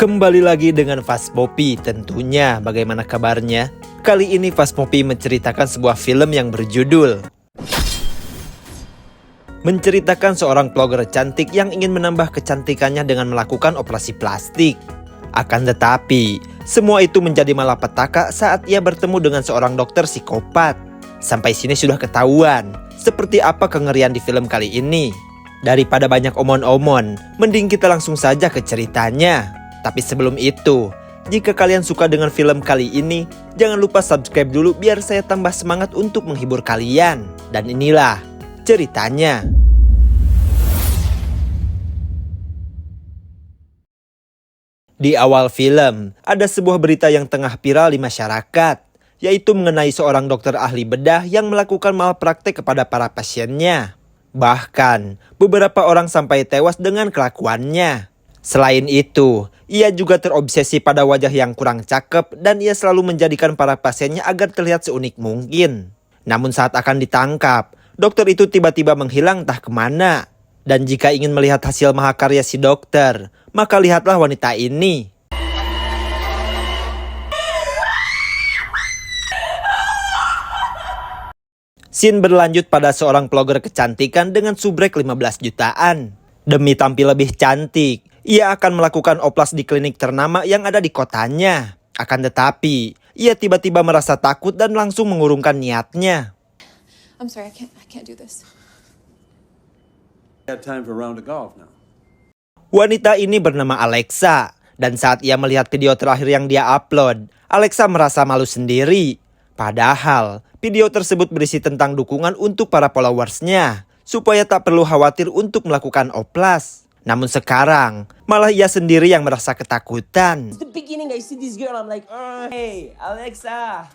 Kembali lagi dengan Fast Poppy tentunya. Bagaimana kabarnya? Kali ini Fast Poppy menceritakan sebuah film yang berjudul menceritakan seorang vlogger cantik yang ingin menambah kecantikannya dengan melakukan operasi plastik. Akan tetapi, semua itu menjadi malapetaka saat ia bertemu dengan seorang dokter psikopat. Sampai sini sudah ketahuan seperti apa kengerian di film kali ini. Daripada banyak omon-omon, mending kita langsung saja ke ceritanya. Tapi sebelum itu, jika kalian suka dengan film kali ini, jangan lupa subscribe dulu biar saya tambah semangat untuk menghibur kalian. Dan inilah ceritanya. Di awal film, ada sebuah berita yang tengah viral di masyarakat, yaitu mengenai seorang dokter ahli bedah yang melakukan malpraktek kepada para pasiennya. Bahkan, beberapa orang sampai tewas dengan kelakuannya. Selain itu, ia juga terobsesi pada wajah yang kurang cakep dan ia selalu menjadikan para pasiennya agar terlihat seunik mungkin. Namun saat akan ditangkap, dokter itu tiba-tiba menghilang entah kemana. Dan jika ingin melihat hasil mahakarya si dokter, maka lihatlah wanita ini. Scene berlanjut pada seorang vlogger kecantikan dengan subrek 15 jutaan. Demi tampil lebih cantik, ia akan melakukan oplas di klinik ternama yang ada di kotanya. Akan tetapi, ia tiba-tiba merasa takut dan langsung mengurungkan niatnya. I'm sorry, I can't do this. Wanita ini bernama Alexa, dan saat ia melihat video terakhir yang dia upload, Alexa merasa malu sendiri. Padahal, video tersebut berisi tentang dukungan untuk para followersnya, supaya tak perlu khawatir untuk melakukan oplas. Namun sekarang, malah ia sendiri yang merasa ketakutan. The beginning I see this girl, I'm like, hey, Alexa.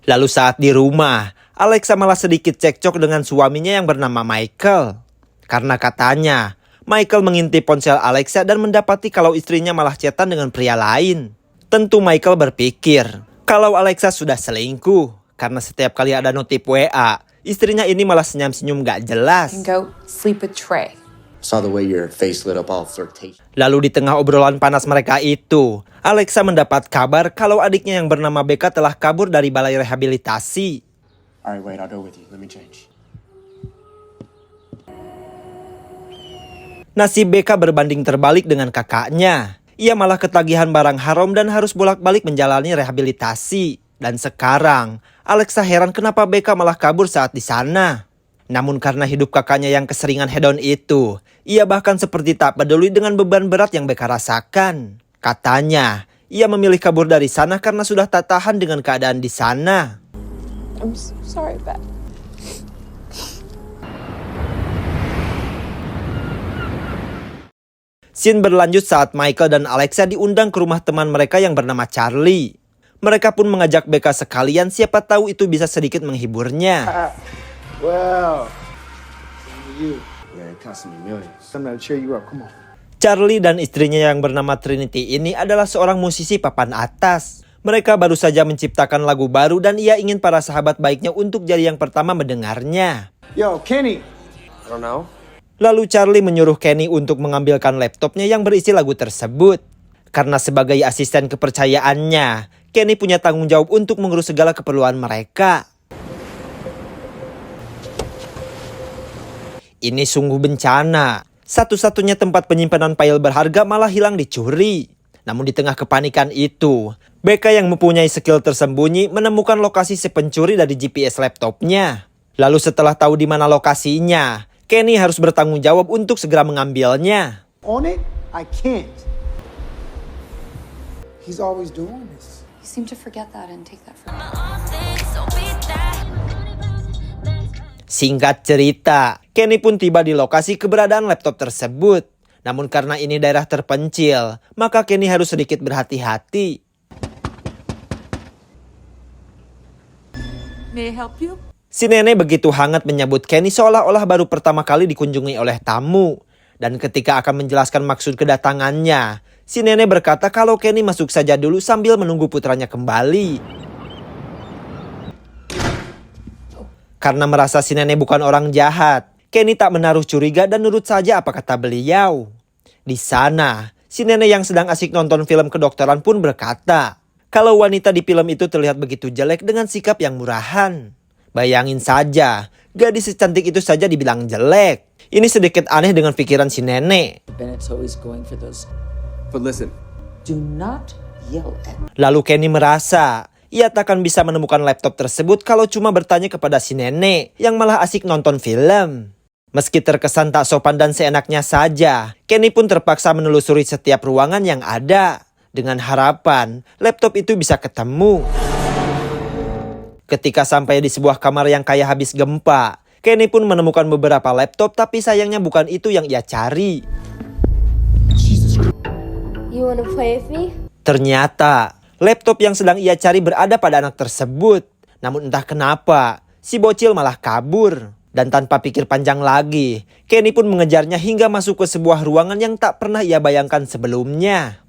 Lalu saat di rumah, Alexa malah sedikit cekcok dengan suaminya yang bernama Michael. Karena katanya, Michael mengintip ponsel Alexa dan mendapati kalau istrinya malah chatan dengan pria lain. Tentu Michael berpikir, kalau Alexa sudah selingkuh. Karena setiap kali ada notif WA, istrinya ini malah senyum-senyum gak jelas. Go sleep with Trey. Saw the way your face lit up all flirtation. Lalu di tengah obrolan panas mereka itu, Alexa mendapat kabar kalau adiknya yang bernama Becca telah kabur dari balai rehabilitasi. Alright, wait, I'll go with you. Let me change. Nasib Becca berbanding terbalik dengan kakaknya. Ia malah ketagihan barang haram dan harus bolak-balik menjalani rehabilitasi. Dan sekarang, Alexa heran kenapa Becca malah kabur saat di sana. Namun karena hidup kakaknya yang keseringan hedon itu, ia bahkan seperti tak peduli dengan beban berat yang Becca rasakan. Katanya, ia memilih kabur dari sana karena sudah tak tahan dengan keadaan di sana. I'm sorry, Beth. Scene berlanjut saat Michael dan Alexa diundang ke rumah teman mereka yang bernama Charlie. Mereka pun mengajak Becca sekalian, siapa tahu itu bisa sedikit menghiburnya. Well, you. Yeah, it cost me millions. I'm gonna cheer you up. Come on. Charlie dan istrinya yang bernama Trinity ini adalah seorang musisi papan atas. Mereka baru saja menciptakan lagu baru dan ia ingin para sahabat baiknya untuk jadi yang pertama mendengarnya. Yo, Kenny. I don't know. Lalu Charlie menyuruh Kenny untuk mengambilkan laptopnya yang berisi lagu tersebut. Karena sebagai asisten kepercayaannya, Kenny punya tanggung jawab untuk mengurus segala keperluan mereka. Ini sungguh bencana. Satu-satunya tempat penyimpanan file berharga malah hilang dicuri. Namun di tengah kepanikan itu, Becca yang mempunyai skill tersembunyi menemukan lokasi si pencuri dari GPS laptopnya. Lalu setelah tahu di mana lokasinya, Kenny harus bertanggung jawab untuk segera mengambilnya. On it, I can't. He's always doing this. You seem to forget that and take that for granted. Singkat cerita, Kenny pun tiba di lokasi keberadaan laptop tersebut. Namun karena ini daerah terpencil, maka Kenny harus sedikit berhati-hati. May I help you? Si nenek begitu hangat menyambut Kenny seolah-olah baru pertama kali dikunjungi oleh tamu. Dan ketika akan menjelaskan maksud kedatangannya, si nenek berkata kalau Kenny masuk saja dulu sambil menunggu putranya kembali. Karena merasa si nenek bukan orang jahat, Kenny tak menaruh curiga dan nurut saja apa kata beliau. Di sana, si nenek yang sedang asik nonton film kedokteran pun berkata, kalau wanita di film itu terlihat begitu jelek dengan sikap yang murahan. Bayangin saja, gadis secantik itu saja dibilang jelek. Ini sedikit aneh dengan pikiran si nenek. Bennett's always going for those. But listen, Do not yell at me. Lalu Kenny merasa, ia takkan bisa menemukan laptop tersebut kalau cuma bertanya kepada si nenek yang malah asik nonton film. Meski terkesan tak sopan dan seenaknya saja, Kenny pun terpaksa menelusuri setiap ruangan yang ada dengan harapan laptop itu bisa ketemu. Ketika sampai di sebuah kamar yang kayak habis gempa, Kenny pun menemukan beberapa laptop, tapi sayangnya bukan itu yang ia cari. You wanna play with me? Ternyata laptop yang sedang ia cari berada pada anak tersebut. Namun entah kenapa si bocil malah kabur. Dan tanpa pikir panjang lagi, Kenny pun mengejarnya hingga masuk ke sebuah ruangan yang tak pernah ia bayangkan sebelumnya.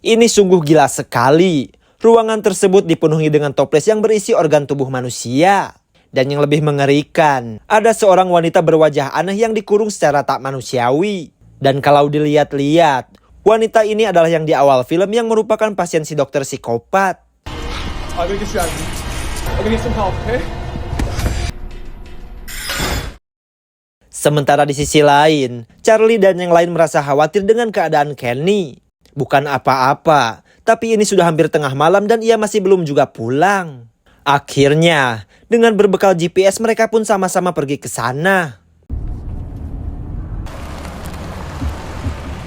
Ini sungguh gila sekali. Ruangan tersebut dipenuhi dengan toples yang berisi organ tubuh manusia. Dan yang lebih mengerikan, ada seorang wanita berwajah aneh yang dikurung secara tak manusiawi. Dan kalau dilihat-lihat, wanita ini adalah yang di awal film yang merupakan pasien si dokter psikopat. I'm gonna get you out of here. I'm gonna get some help, okay? Sementara di sisi lain, Charlie dan yang lain merasa khawatir dengan keadaan Kenny. Bukan apa-apa, tapi ini sudah hampir tengah malam dan ia masih belum juga pulang. Akhirnya, dengan berbekal GPS mereka pun sama-sama pergi ke sana.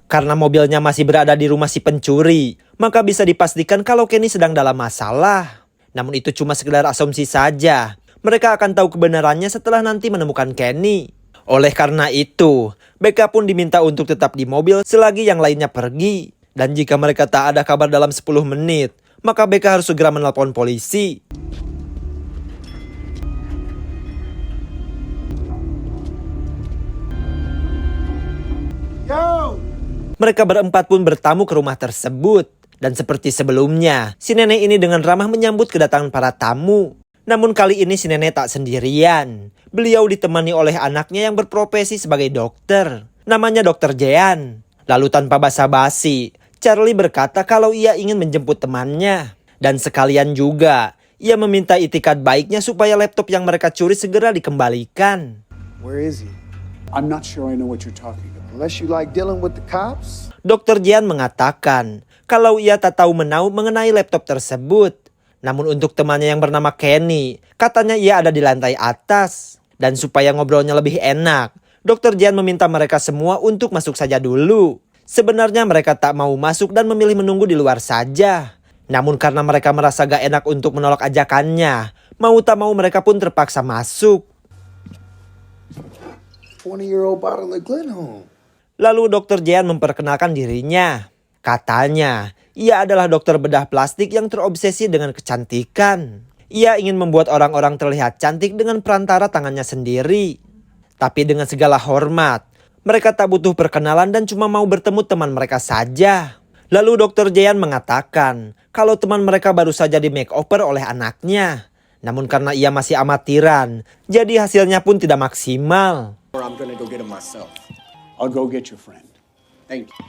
Karena mobilnya masih berada di rumah si pencuri, maka bisa dipastikan kalau Kenny sedang dalam masalah. Namun itu cuma sekedar asumsi saja. Mereka akan tahu kebenarannya setelah nanti menemukan Kenny. Oleh karena itu, Becca pun diminta untuk tetap di mobil selagi yang lainnya pergi. Dan jika mereka tak ada kabar dalam 10 menit, maka Becca harus segera menelpon polisi. Yo! Mereka berempat pun bertamu ke rumah tersebut. Dan seperti sebelumnya, si nenek ini dengan ramah menyambut kedatangan para tamu. Namun kali ini si nenek tak sendirian. Beliau ditemani oleh anaknya yang berprofesi sebagai dokter. Namanya Dr. Jean. Lalu tanpa basa-basi, Charlie berkata kalau ia ingin menjemput temannya. Dan sekalian juga, ia meminta itikat baiknya supaya laptop yang mereka curi segera dikembalikan. Where is he? I'm not sure I know what you're talking about. Unless you like dealing with the cops? Dr. Jean mengatakan kalau ia tak tahu menau mengenai laptop tersebut. Namun untuk temannya yang bernama Kenny, katanya ia ada di lantai atas. Dan supaya ngobrolnya lebih enak, Dr. Jean meminta mereka semua untuk masuk saja dulu. Sebenarnya mereka tak mau masuk dan memilih menunggu di luar saja. Namun karena mereka merasa gak enak untuk menolak ajakannya, mau tak mau mereka pun terpaksa masuk. 20-year-old bottle of Glenholm. Lalu Dr. Jean memperkenalkan dirinya. Katanya, ia adalah dokter bedah plastik yang terobsesi dengan kecantikan. Ia ingin membuat orang-orang terlihat cantik dengan perantara tangannya sendiri. Tapi dengan segala hormat, mereka tak butuh perkenalan dan cuma mau bertemu teman mereka saja. Lalu Dr. Jean mengatakan kalau teman mereka baru saja di makeover oleh anaknya. Namun karena ia masih amatiran, jadi hasilnya pun tidak maksimal. Or I'm gonna go get him myself. I'll go get your friend. Thank you.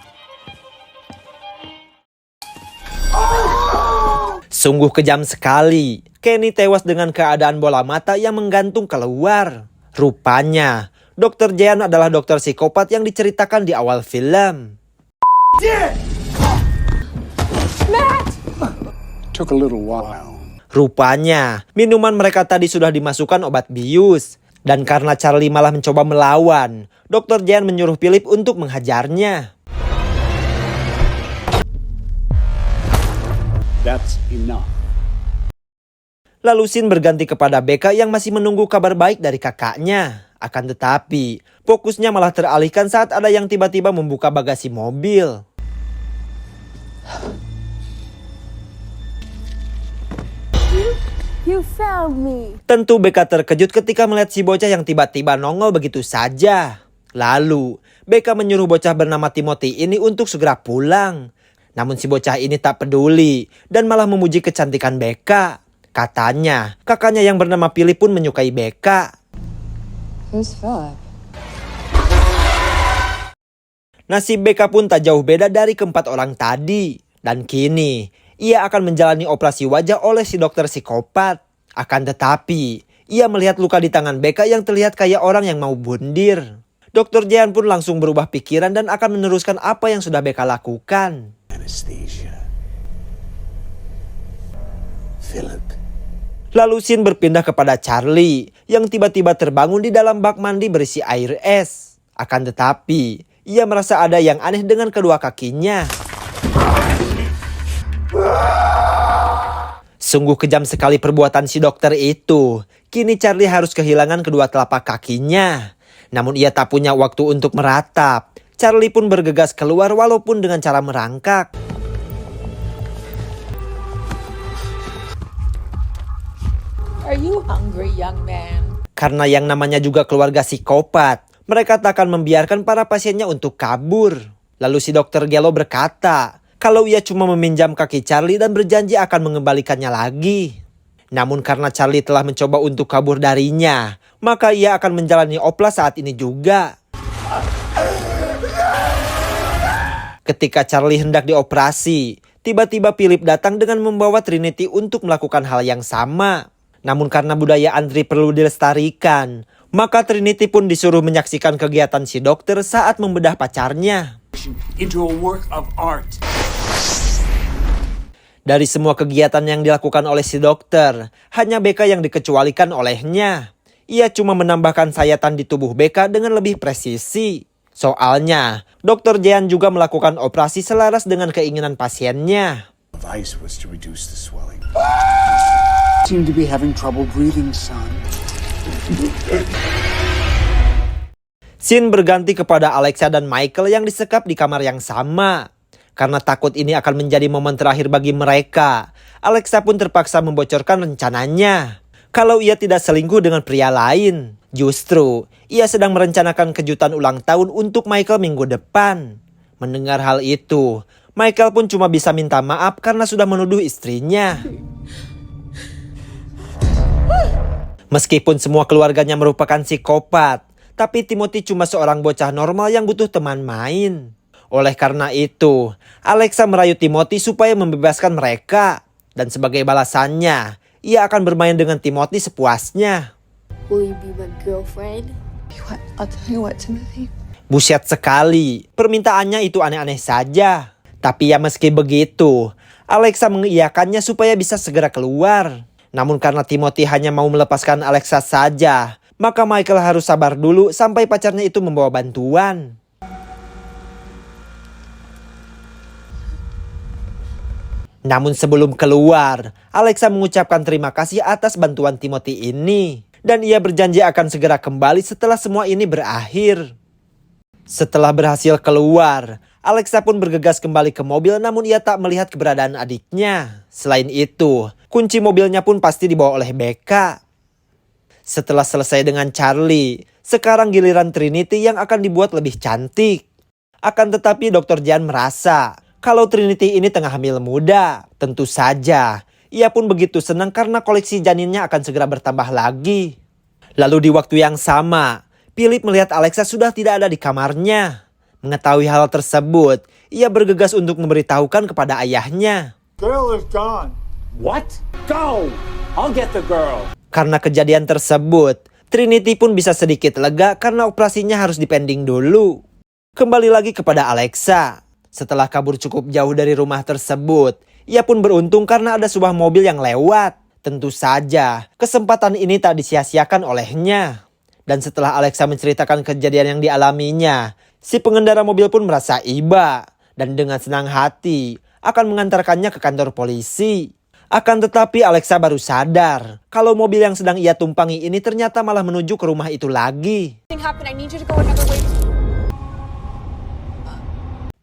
Sungguh kejam sekali. Kenny tewas dengan keadaan bola mata yang menggantung keluar. Rupanya, Dr. Jean adalah dokter psikopat yang diceritakan di awal film. Took a little while. Rupanya, minuman mereka tadi sudah dimasukkan obat bius. Dan karena Charlie malah mencoba melawan, Dr. Jean menyuruh Philip untuk menghajarnya. That's enough. Lalu scene berganti kepada Becca yang masih menunggu kabar baik dari kakaknya. Akan tetapi, fokusnya malah teralihkan saat ada yang tiba-tiba membuka bagasi mobil. You found me. Tentu Becca terkejut ketika melihat si bocah yang tiba-tiba nongol begitu saja. Lalu, Becca menyuruh bocah bernama Timothy ini untuk segera pulang. Namun si bocah ini tak peduli dan malah memuji kecantikan Becca. Katanya, kakaknya yang bernama Philip pun menyukai Becca. Who's Philip? Nasib Becca pun tak jauh beda dari keempat orang tadi. Dan kini, ia akan menjalani operasi wajah oleh si dokter psikopat. Akan tetapi, ia melihat luka di tangan Becca yang terlihat kayak orang yang mau bundir. Dr. Jehan pun langsung berubah pikiran dan akan meneruskan apa yang sudah Becca lakukan. Anesthesia. Philip. Lalu scene berpindah kepada Charlie yang tiba-tiba terbangun di dalam bak mandi berisi air es. Akan tetapi, ia merasa ada yang aneh dengan kedua kakinya. Sungguh kejam sekali perbuatan si dokter itu. Kini Charlie harus kehilangan kedua telapak kakinya. Namun ia tak punya waktu untuk meratap. Charlie pun bergegas keluar walaupun dengan cara merangkak. Are you hungry, young man? Karena yang namanya juga keluarga psikopat, mereka tak akan membiarkan para pasiennya untuk kabur. Lalu si dokter Gelo berkata, kalau ia cuma meminjam kaki Charlie dan berjanji akan mengembalikannya lagi. Namun karena Charlie telah mencoba untuk kabur darinya, maka ia akan menjalani oplas saat ini juga. Ketika Charlie hendak dioperasi, tiba-tiba Philip datang dengan membawa Trinity untuk melakukan hal yang sama. Namun karena budaya antri perlu dilestarikan, maka Trinity pun disuruh menyaksikan kegiatan si dokter saat membedah pacarnya. Into a work of art. Dari semua kegiatan yang dilakukan oleh si dokter, hanya Becca yang dikecualikan olehnya. Ia cuma menambahkan sayatan di tubuh Becca dengan lebih presisi. Soalnya, Dr. Jehan juga melakukan operasi selaras dengan keinginan pasiennya. Advice was to reduce the swelling. Seem to be having trouble breathing, son. Scene berganti kepada Alexa dan Michael yang disekap di kamar yang sama. Karena takut ini akan menjadi momen terakhir bagi mereka, Alexa pun terpaksa membocorkan rencananya. Kalau ia tidak selingkuh dengan pria lain, justru ia sedang merencanakan kejutan ulang tahun untuk Michael minggu depan. Mendengar hal itu, Michael pun cuma bisa minta maaf karena sudah menuduh istrinya. Meskipun semua keluarganya merupakan psikopat, tapi Timothy cuma seorang bocah normal yang butuh teman main. Oleh karena itu, Alexa merayu Timothy supaya membebaskan mereka. Dan sebagai balasannya, ia akan bermain dengan Timothy sepuasnya. Will you be my girlfriend? I'll tell you what, Timothy. Busyat sekali, permintaannya itu aneh-aneh saja. Tapi ya meski begitu, Alexa mengiyakannya supaya bisa segera keluar. Namun karena Timothy hanya mau melepaskan Alexa saja, maka Michael harus sabar dulu sampai pacarnya itu membawa bantuan. Namun sebelum keluar, Alexa mengucapkan terima kasih atas bantuan Timothy ini. Dan ia berjanji akan segera kembali setelah semua ini berakhir. Setelah berhasil keluar, Alexa pun bergegas kembali ke mobil namun ia tak melihat keberadaan adiknya. Selain itu, kunci mobilnya pun pasti dibawa oleh Becca. Setelah selesai dengan Charlie, sekarang giliran Trinity yang akan dibuat lebih cantik. Akan tetapi Dr. Jehan merasa kalau Trinity ini tengah hamil muda. Tentu saja, ia pun begitu senang karena koleksi janinnya akan segera bertambah lagi. Lalu di waktu yang sama, Philip melihat Alexa sudah tidak ada di kamarnya. Mengetahui hal tersebut, ia bergegas untuk memberitahukan kepada ayahnya. Girl is gone. What? Go! I'll get the girl. Karena kejadian tersebut, Trinity pun bisa sedikit lega karena operasinya harus dipending dulu. Kembali lagi kepada Alexa. Setelah kabur cukup jauh dari rumah tersebut, ia pun beruntung karena ada sebuah mobil yang lewat. Tentu saja, kesempatan ini tak disia-siakan olehnya. Dan setelah Alexa menceritakan kejadian yang dialaminya, si pengendara mobil pun merasa iba. Dan dengan senang hati, akan mengantarkannya ke kantor polisi. Akan tetapi Alexa baru sadar, kalau mobil yang sedang ia tumpangi ini ternyata malah menuju ke rumah itu lagi.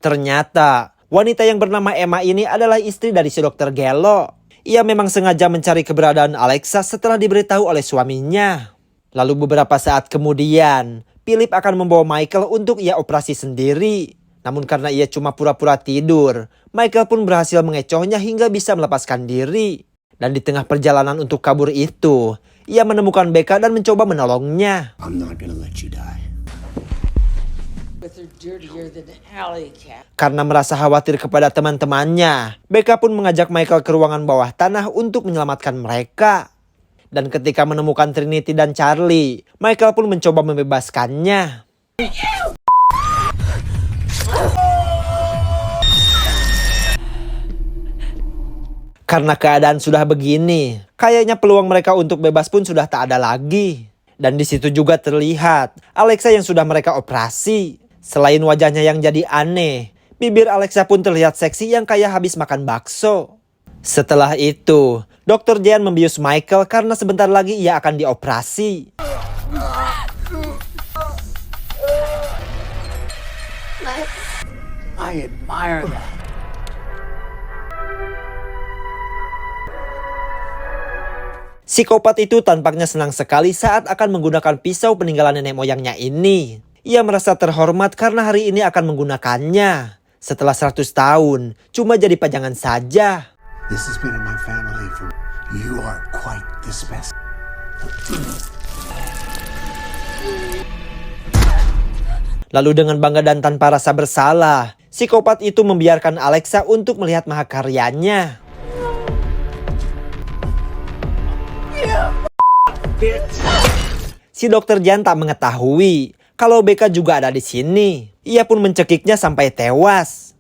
Ternyata, wanita yang bernama Emma ini adalah istri dari si dokter Gelo. Ia memang sengaja mencari keberadaan Alexa setelah diberitahu oleh suaminya. Lalu beberapa saat kemudian, Philip akan membawa Michael untuk ia operasi sendiri. Namun karena ia cuma pura-pura tidur, Michael pun berhasil mengecohnya hingga bisa melepaskan diri. Dan di tengah perjalanan untuk kabur itu, ia menemukan Becca dan mencoba menolongnya. I'm not gonna let you die. With her Dirtier than an alley cat. Karena merasa khawatir kepada teman-temannya, Becca pun mengajak Michael ke ruangan bawah tanah untuk menyelamatkan mereka. Dan ketika menemukan Trinity dan Charlie, Michael pun mencoba membebaskannya. Karena keadaan sudah begini, kayaknya peluang mereka untuk bebas pun sudah tak ada lagi. Dan di situ juga terlihat Alexa yang sudah mereka operasi. Selain wajahnya yang jadi aneh, bibir Alexa pun terlihat seksi yang kayak habis makan bakso. Setelah itu, Dr. Jean membius Michael karena sebentar lagi ia akan dioperasi. I admire that. Psikopat itu tampaknya senang sekali saat akan menggunakan pisau peninggalan nenek moyangnya ini. Ia merasa terhormat karena hari ini akan menggunakannya. Setelah 100 tahun, cuma jadi pajangan saja. This has been in my family for... You are quite the specimen. Lalu dengan bangga dan tanpa rasa bersalah, psikopat itu membiarkan Alexa untuk melihat mahakaryanya. Si Dr. Jean tak mengetahui kalau Becca juga ada di sini. Ia pun mencekiknya sampai tewas.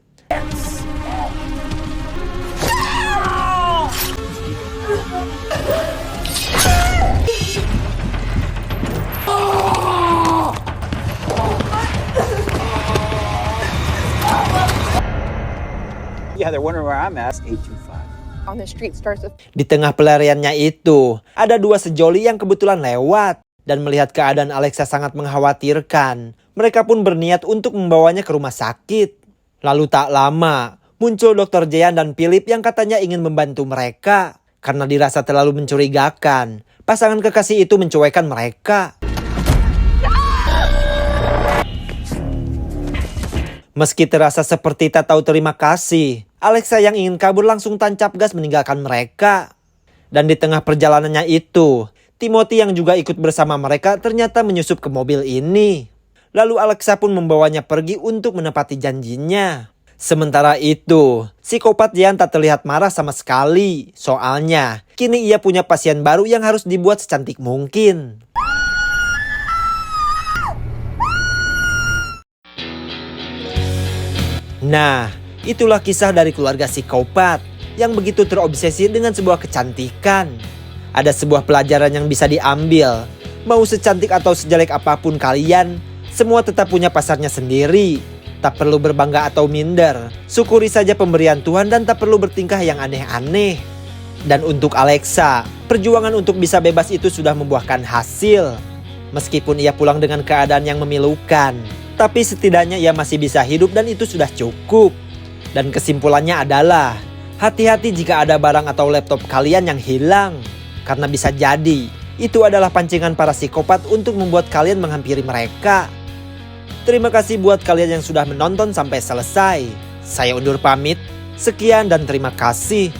Yeah, they're wondering where I'm at. 825. On the street starts with Di tengah pelariannya itu, ada dua sejoli yang kebetulan lewat. Dan melihat keadaan Alexa sangat mengkhawatirkan, mereka pun berniat untuk membawanya ke rumah sakit. Lalu tak lama, muncul Dr. Jean dan Philip yang katanya ingin membantu mereka. Karena dirasa terlalu mencurigakan, pasangan kekasih itu mencuekkan mereka. Meski terasa seperti tak tahu terima kasih, Alexa yang ingin kabur langsung tancap gas meninggalkan mereka. Dan di tengah perjalanannya itu, Timothy yang juga ikut bersama mereka ternyata menyusup ke mobil ini. Lalu Alexa pun membawanya pergi untuk menepati janjinya. Sementara itu, psikopat Jean tak terlihat marah sama sekali. Soalnya, kini ia punya pasien baru yang harus dibuat secantik mungkin. Nah, itulah kisah dari keluarga psikopat yang begitu terobsesi dengan sebuah kecantikan. Ada sebuah pelajaran yang bisa diambil. Mau secantik atau sejelek apapun kalian, semua tetap punya pasarnya sendiri. Tak perlu berbangga atau minder. Syukuri saja pemberian Tuhan dan tak perlu bertingkah yang aneh-aneh. Dan untuk Alexa, perjuangan untuk bisa bebas itu sudah membuahkan hasil. Meskipun ia pulang dengan keadaan yang memilukan, tapi setidaknya ia masih bisa hidup dan itu sudah cukup. Dan kesimpulannya adalah, hati-hati jika ada barang atau laptop kalian yang hilang. Karena bisa jadi, itu adalah pancingan para psikopat untuk membuat kalian menghampiri mereka. Terima kasih buat kalian yang sudah menonton sampai selesai. Saya undur pamit. Sekian dan terima kasih.